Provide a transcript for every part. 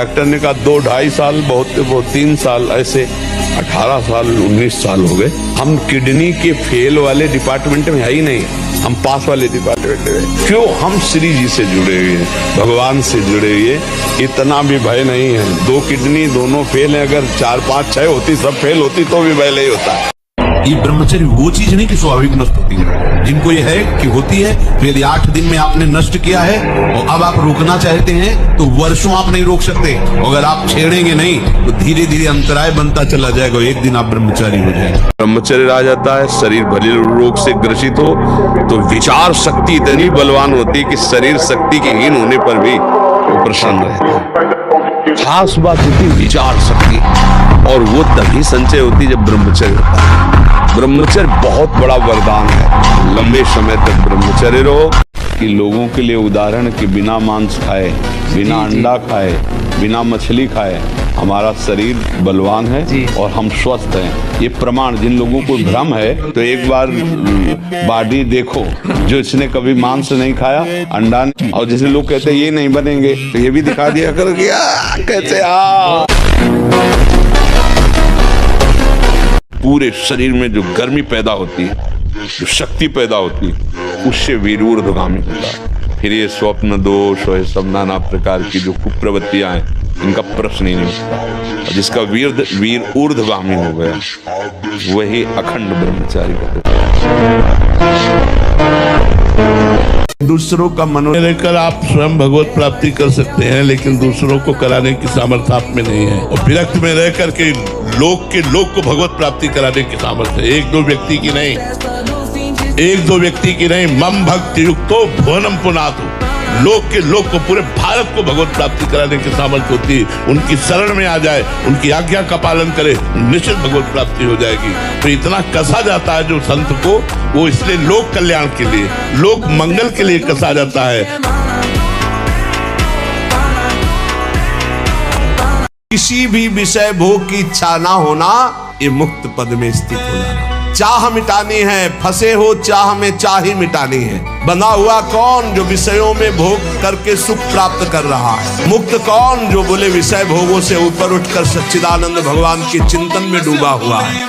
Doctor ने कहा 2-2.5 साल, बहुत 3 साल, ऐसे 18 साल 19 साल हो गए। हम किडनी के फेल वाले डिपार्टमेंट में है ही नहीं, हम पास वाले डिपार्टमेंट में। क्यों? हम श्री जी से जुड़े हुए हैं, भगवान से जुड़े हुए, इतना भी भय नहीं है। 2 किडनी दोनों फेल है, अगर 4 5 6 होती, सब फेल होती तो भी भय नहीं होता है। ये ब्रह्मचर्य वो चीज नहीं कि स्वाभाविक नष्ट होती है, जिनको ये है कि होती है, फिर 8 दिन में आपने नष्ट किया है और अब आप रोकना चाहते हैं तो वर्षों आप नहीं रोक सकते। अगर आप छेड़ेंगे नहीं तो धीरे धीरे अंतराय बनता चला जाएगा, एक दिन आप ब्रह्मचारी हो जाएंगे। ब्रह्मचर्य रह जाता है, शरीर भले रोग से ग्रसित हो तो विचार शक्ति इतनी बलवान होती है कि शरीर शक्ति के हीन होने पर भी वो प्रसन्न रहता है। खास बात होती है विचार शक्ति, और वो तभी संचय होती है जब ब्रह्मचर्य होता है। ब्रह्मचर्य बहुत बड़ा वरदान है। लंबे समय तक ब्रह्मचर्य रहो कि लोगों के लिए उदाहरण कि बिना मांस खाए, बिना अंडा खाए, बिना मछली खाए हमारा शरीर बलवान है और हम स्वस्थ हैं। ये प्रमाण, जिन लोगों को भ्रम है तो एक बार बॉडी देखो, जो इसने कभी मांस नहीं खाया, अंडा नहीं, और जैसे लोग कहते हैं ये नहीं बनेंगे तो ये भी दिखा दिया कर कैसे पूरे शरीर में जो गर्मी पैदा होती है, जो शक्ति पैदा होती है, उससे वीर ऊर्ध्वगामी होता है। फिर ये स्वप्न दोष और सब नाना प्रकार की जो कुप्रवृत्तियां हैं, इनका प्रश्न ही नहीं उठता। और जिसका वीर ऊर्ध्वगामी हो गया वही अखंड ब्रह्मचारी होता है। दूसरों का मनोरंजन लेकर आप स्वयं भगवत प्राप्ति कर सकते हैं, लेकिन दूसरों को कराने की सामर्थ्य आप में नहीं है। और विरक्त में रह करके लोग को भगवत प्राप्ति कराने की सामर्थ्य है। 1-2 व्यक्ति की नहीं, 1-2 व्यक्ति की नहीं, मम भक्ति युक्तो भुवनम पुनातु। लोग को, पूरे भारत को भगवत प्राप्ति कराने की सामर्थ्य होती है। उनकी शरण में आ जाए, उनकी आज्ञा का पालन करे, निश्चित भगवत प्राप्ति हो जाएगी। तो इतना कसा जाता है जो संत को, वो इसलिए लोक कल्याण के लिए, लोक मंगल के लिए कसा जाता है। किसी भी विषय भोग की इच्छा ना होना, ये मुक्त पद में स्थित हो जाना। चाह मिटानी है, फंसे हो चाह में चाह ही मिटानी है। बंधा हुआ कौन जो विषयों में भोग करके सुख प्राप्त कर रहा है। मुक्त कौन जो बोले विषय भोगों से ऊपर उठकर सच्चिदानंद भगवान के चिंतन में डूबा हुआ है।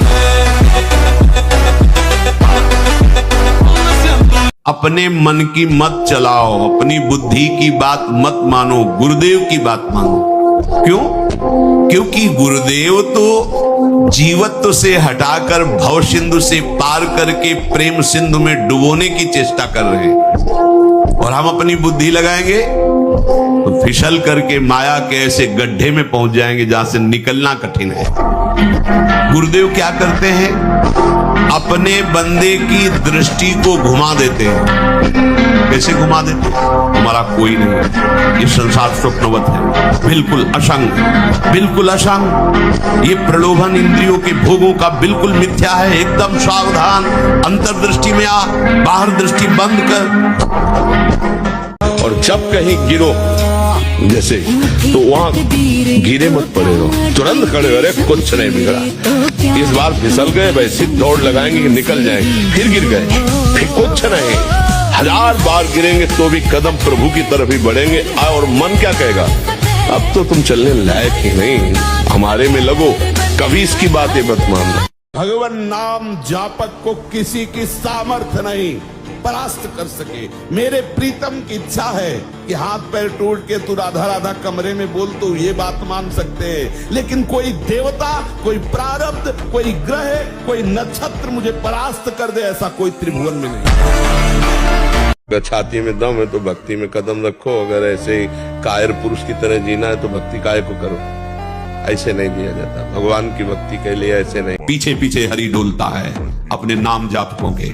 अपने मन की मत चलाओ, अपनी बुद्धि की बात मत मानो, गुरुदेव की बात मानो। क्यों? क्योंकि गुरुदेव तो जीवत्व से हटाकर भव सिंधु से पार करके प्रेम सिंधु में डुबोने की चेष्टा कर रहे हैं, और हम अपनी बुद्धि लगाएंगे तो फिसल करके माया के ऐसे गड्ढे में पहुंच जाएंगे जहां से निकलना कठिन है। गुरुदेव क्या करते हैं? अपने बंदे की दृष्टि को घुमा देते हैं। कैसे घुमा देते हैं? हमारा कोई नहीं है, ये संसार स्वप्नवत है, बिल्कुल असंग, बिल्कुल असंग। ये प्रलोभन इंद्रियों के भोगों का बिल्कुल मिथ्या है। एकदम सावधान, अंतर्दृष्टि में आ, बाहर दृष्टि बंद कर। और जब कहीं गिरो जैसे, तो वहां गिरे मत पड़े रहो, तुरंत खड़े हो रहे, कुछ नहीं बिगड़ा। इस बार फिसल गए, वैसे दौड़ लगाएंगे कि निकल जाएंगे, फिर गिर गए, फिर कुछ नहीं। 1000 बार गिरेंगे तो भी कदम प्रभु की तरफ ही बढ़ेंगे। और मन क्या कहेगा? अब तो तुम चलने लायक ही नहीं, हमारे में लगो, कभी इसकी बातें मत मानना। भगवान नाम जापक को किसी की सामर्थ्य नहीं परास्त कर सके। मेरे प्रीतम की इच्छा है कि हाथ पैर टूट के तू राधा राधा कमरे में बोल, तो ये बात मान सकते हैं, लेकिन कोई देवता, कोई प्रारब्ध, कोई ग्रह, कोई नक्षत्र मुझे परास्त कर दे, ऐसा कोई त्रिभुवन में नहीं। अगर छाती में दम है तो भक्ति में कदम रखो, अगर ऐसे कायर पुरुष की तरह जीना है तो भक्ति काय को करो। ऐसे नहीं दिया जाता भगवान की भक्ति के लिए, ऐसे नहीं। पीछे पीछे हरि डोलता है अपने नाम जापकों के।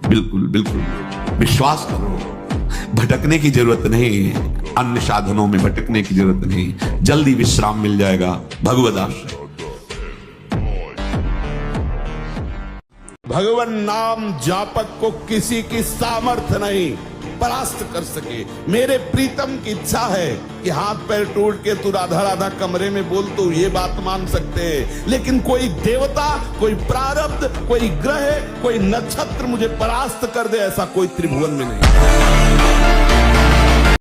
बिल्कुल बिल्कुल विश्वास करो, भटकने की जरूरत नहीं, अन्य साधनों में भटकने की जरूरत नहीं, जल्दी विश्राम मिल जाएगा भगवद आश्रय। भगवान नाम जापक को किसी की सामर्थ्य नहीं परास्त कर सके। मेरे प्रीतम की इच्छा है कि हाथ पैर टूट के तू राधा राधा कमरे में बोल, तो ये बात मान सकते हैं, लेकिन कोई देवता, कोई प्रारब्ध, कोई ग्रह, कोई नक्षत्र मुझे परास्त कर दे, ऐसा कोई त्रिभुवन में नहीं।